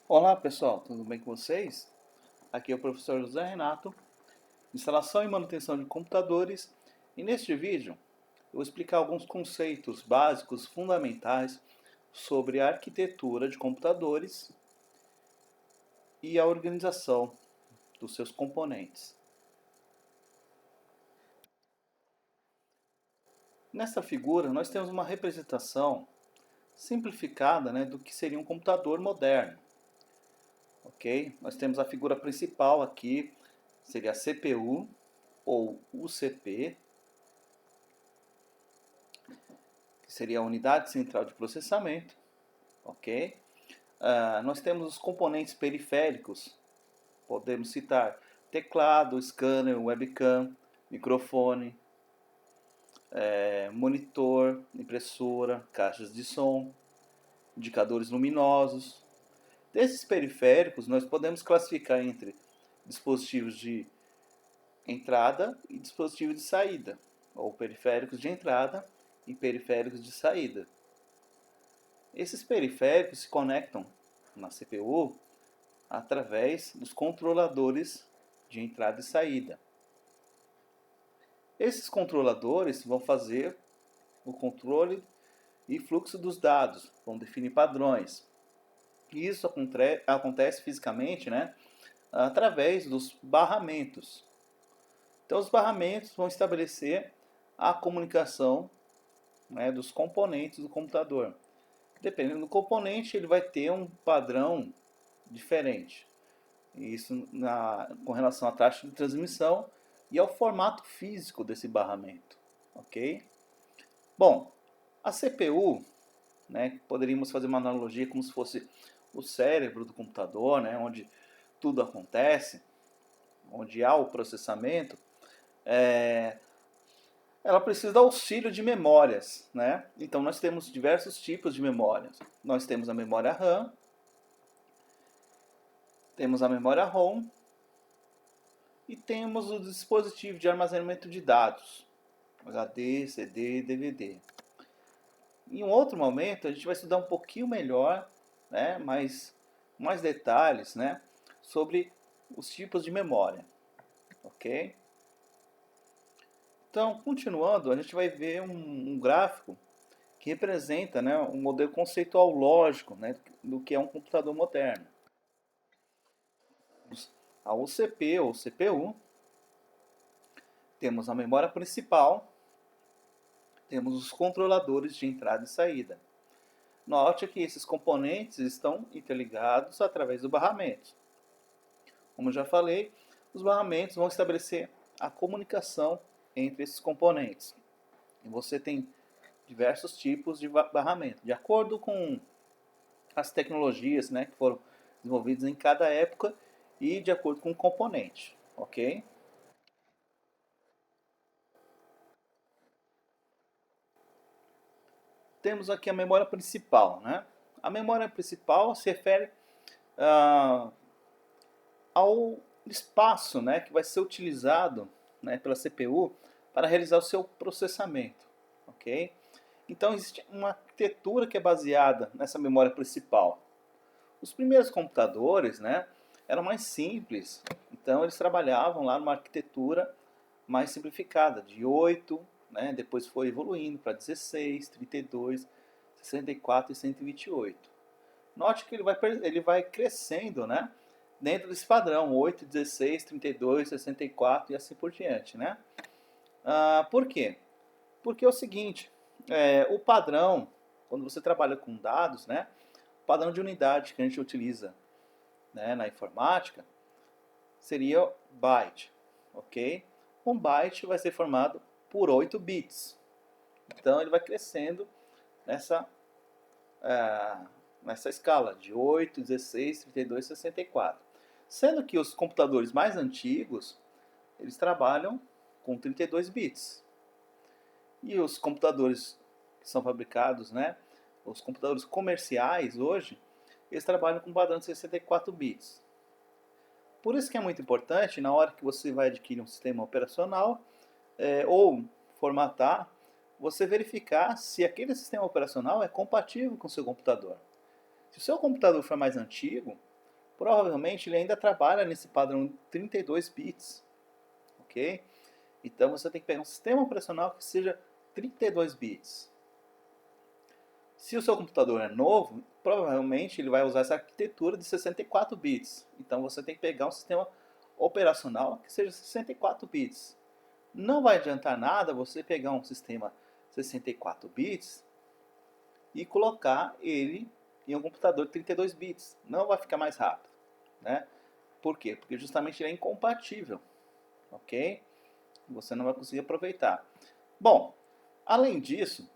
Olá pessoal, tudo bem com vocês? Aqui é o professor José Renato, instalação e manutenção de computadores, e neste vídeo eu vou explicar alguns conceitos básicos fundamentais sobre a arquitetura de computadores e a organização dos seus componentes. Nesta figura nós temos uma representação simplificada, do que seria um computador moderno. Ok? Nós temos a figura principal aqui, seria a CPU ou UCP, que seria a unidade central de processamento, ok? Nós temos os componentes periféricos, podemos citar teclado, scanner, webcam, microfone, monitor, impressora, caixas de som, indicadores luminosos. Desses periféricos, nós podemos classificar entre dispositivos de entrada e dispositivos de saída, ou periféricos de entrada e periféricos de saída. Esses periféricos se conectam na CPU através dos controladores de entrada e saída. Esses controladores vão fazer o controle e fluxo dos dados, vão definir padrões. E isso acontece fisicamente, através dos barramentos. Então, os barramentos vão estabelecer a comunicação, dos componentes do computador. Dependendo do componente, ele vai ter um padrão diferente. Isso com relação à taxa de transmissão e ao formato físico desse barramento. Ok? Bom, a CPU, poderíamos fazer uma analogia como se fosse o cérebro do computador, onde tudo acontece, onde há o processamento, ela precisa do auxílio de memórias. Então nós temos diversos tipos de memórias. Nós temos a memória RAM, temos a memória ROM e temos o dispositivo de armazenamento de dados, HD, CD, DVD. Em um outro momento a gente vai estudar um pouquinho melhor, mais detalhes, sobre os tipos de memória, ok? Então, continuando, a gente vai ver um gráfico que representa, um modelo conceitual lógico, do que é um computador moderno. A UCP ou CPU, temos a memória principal, temos os controladores de entrada e saída. Note que esses componentes estão interligados através do barramento. Como já falei, os barramentos vão estabelecer a comunicação entre esses componentes. E você tem diversos tipos de barramento, de acordo com as tecnologias, que foram desenvolvidas em cada época e de acordo com o componente, ok? Temos aqui a memória principal, A memória principal se refere ao espaço, que vai ser utilizado, pela CPU para realizar o seu processamento, ok? Então existe uma arquitetura que é baseada nessa memória principal. Os primeiros computadores, eram mais simples, então eles trabalhavam lá numa arquitetura mais simplificada, de 8, depois foi evoluindo para 16, 32, 64 e 128. Note que ele vai crescendo, dentro desse padrão, 8, 16, 32, 64 e assim por diante, por quê? Porque é o seguinte, o padrão, quando você trabalha com dados, o padrão de unidade que a gente utiliza, na informática, seria byte, ok? Um byte vai ser formado por 8 bits. Então ele vai crescendo nessa, nessa escala de 8, 16, 32, 64. Sendo que os computadores mais antigos, eles trabalham com 32 bits. E os computadores que são fabricados, os computadores comerciais hoje, eles trabalham com padrão de 64 bits. Por isso que é muito importante, na hora que você vai adquirir um sistema operacional ou formatar, você verificar se aquele sistema operacional é compatível com o seu computador. Se o seu computador for mais antigo, provavelmente ele ainda trabalha nesse padrão 32 bits, ok? Então você tem que pegar um sistema operacional que seja 32 bits. Se o seu computador é novo, provavelmente ele vai usar essa arquitetura de 64 bits. Então você tem que pegar um sistema operacional que seja 64 bits. Não vai adiantar nada você pegar um sistema 64 bits e colocar ele em um computador de 32 bits. Não vai ficar mais rápido, né? Por quê? Porque justamente ele é incompatível, ok? Você não vai conseguir aproveitar. Bom, além disso,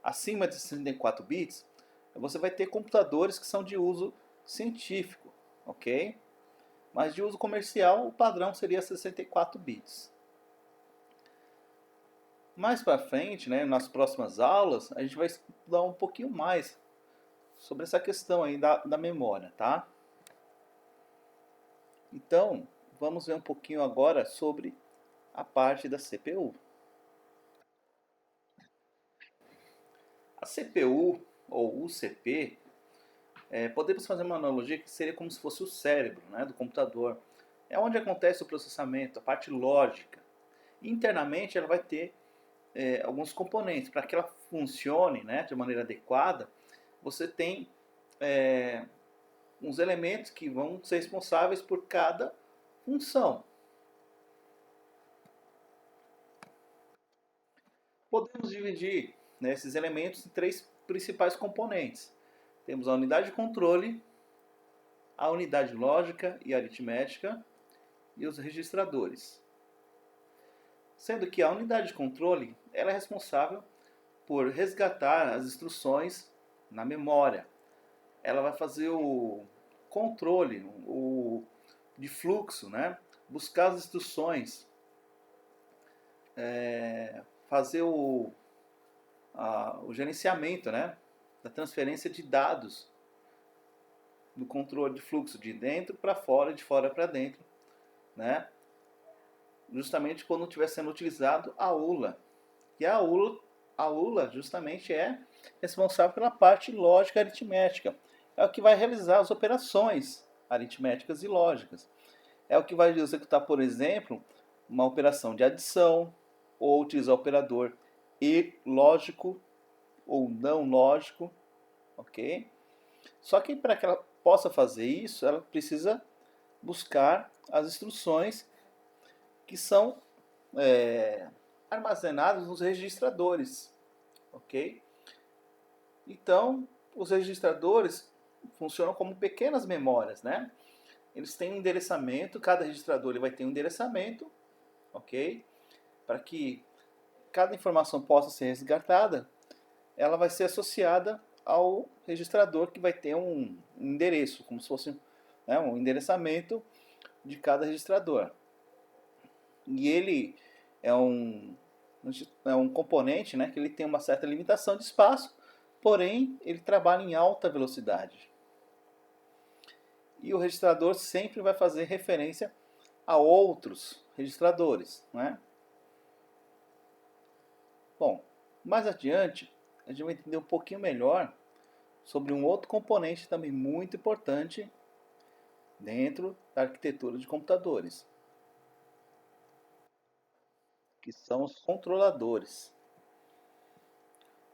acima de 64 bits, você vai ter computadores que são de uso científico, ok? Mas de uso comercial, o padrão seria 64 bits. Mais para frente, né, nas próximas aulas, a gente vai estudar um pouquinho mais sobre essa questão aí da memória, tá? Então, vamos ver um pouquinho agora sobre a parte da CPU. A CPU, ou UCP, podemos fazer uma analogia que seria como se fosse o cérebro, né, do computador. É onde acontece o processamento, a parte lógica. Internamente ela vai ter alguns componentes. Para que ela funcione, né, de maneira adequada, você tem uns elementos que vão ser responsáveis por cada função. Podemos dividir, né, esses elementos em três principais componentes. Temos a unidade de controle, a unidade lógica e aritmética e os registradores. Sendo que a unidade de controle ela é responsável por resgatar as instruções na memória. Ela vai fazer o controle de fluxo, né? Buscar as instruções, fazer o gerenciamento, né? Da transferência de dados do controle de fluxo de dentro para fora, de fora para dentro, né? Justamente quando estiver sendo utilizado a ULA. E a ULA justamente é responsável pela parte lógica aritmética. É o que vai realizar as operações aritméticas e lógicas. É o que vai executar, por exemplo, uma operação de adição, ou utilizar o operador e lógico ou não lógico, ok? Só que para que ela possa fazer isso, ela precisa buscar as instruções que são armazenadas nos registradores, ok? Então, os registradores funcionam como pequenas memórias, né? Eles têm um endereçamento, cada registrador ele vai ter um endereçamento, ok? Para que cada informação possa ser resgatada, ela vai ser associada ao registrador que vai ter um endereço, como se fosse, né, um endereçamento de cada registrador. E ele é um componente, né, que ele tem uma certa limitação de espaço, porém ele trabalha em alta velocidade. E o registrador sempre vai fazer referência a outros registradores, né? Bom, mais adiante a gente vai entender um pouquinho melhor sobre um outro componente também muito importante dentro da arquitetura de computadores, que são os controladores.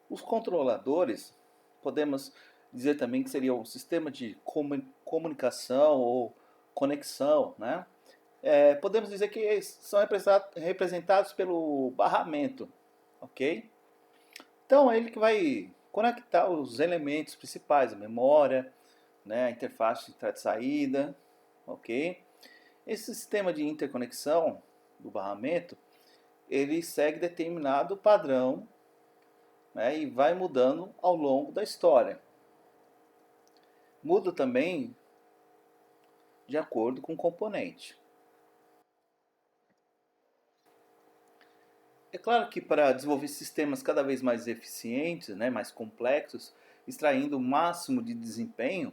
Os controladores, podemos dizer também que seria o sistema de comunicação ou conexão, né? Podemos dizer que são representados pelo barramento, ok? Então é ele que vai conectar os elementos principais, a memória, né, a interface de entrada e saída, ok? Esse sistema de interconexão do barramento, ele segue determinado padrão, né, e vai mudando ao longo da história. Muda também de acordo com o componente. É claro que para desenvolver sistemas cada vez mais eficientes, né, mais complexos, extraindo o máximo de desempenho,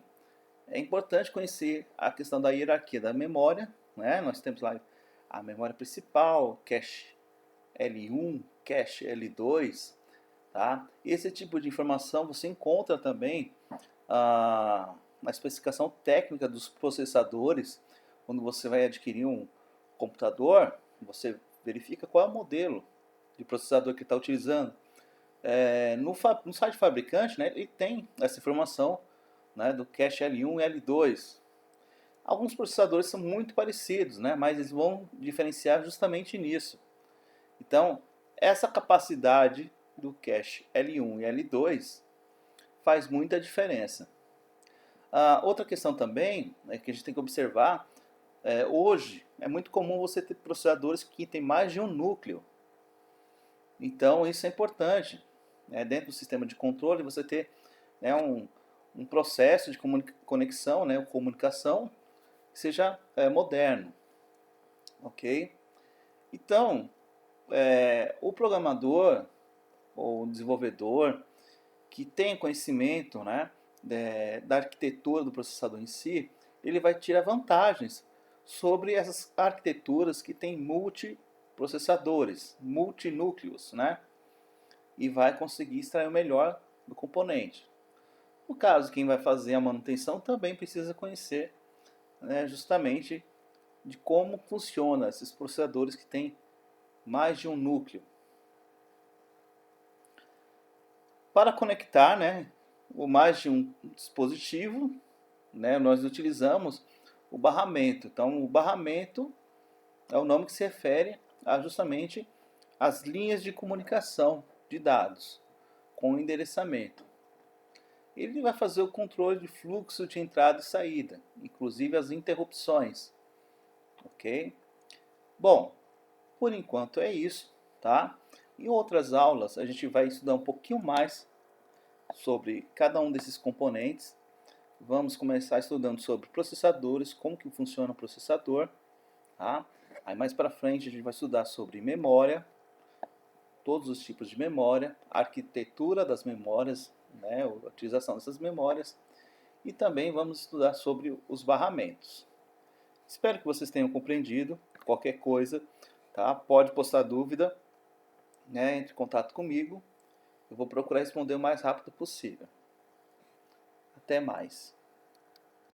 é importante conhecer a questão da hierarquia da memória, né? Nós temos lá a memória principal, cache L1, cache L2, tá? Esse tipo de informação você encontra também na especificação técnica dos processadores, quando você vai adquirir um computador, você verifica qual é o modelo de processador que está utilizando. No site fabricante, né, ele tem essa informação, né, do cache L1 e L2. Alguns processadores são muito parecidos, né, mas eles vão diferenciar justamente nisso. Então, essa capacidade do cache L1 e L2 faz muita diferença. Outra questão também que a gente tem que observar, hoje é muito comum você ter processadores que têm mais de um núcleo. Então isso é importante. Dentro do sistema de controle você ter, né, um processo de conexão, né, comunicação que seja moderno. Ok? Então, o programador ou o desenvolvedor que tem conhecimento, né, da arquitetura do processador em si, ele vai tirar vantagens sobre essas arquiteturas que têm multiprocessadores, multinúcleos, né, e vai conseguir extrair o melhor do componente. No caso, quem vai fazer a manutenção também precisa conhecer, né, justamente de como funcionam esses processadores que têm mais de um núcleo. Para conectar, né, o mais de um dispositivo, né, nós utilizamos o barramento. Então, o barramento é o nome que se refere a justamente as linhas de comunicação de dados com endereçamento. Ele vai fazer o controle de fluxo de entrada e saída, inclusive as interrupções. Ok? Bom, por enquanto é isso, tá? Em outras aulas a gente vai estudar um pouquinho mais sobre cada um desses componentes. Vamos começar estudando sobre processadores, como que funciona o processador, tá? Aí mais para frente a gente vai estudar sobre memória, todos os tipos de memória, arquitetura das memórias, né, a utilização dessas memórias, e também vamos estudar sobre os barramentos. Espero que vocês tenham compreendido. Qualquer coisa, tá? Pode postar dúvida, né? Entre em contato comigo. Eu vou procurar responder o mais rápido possível. Até mais.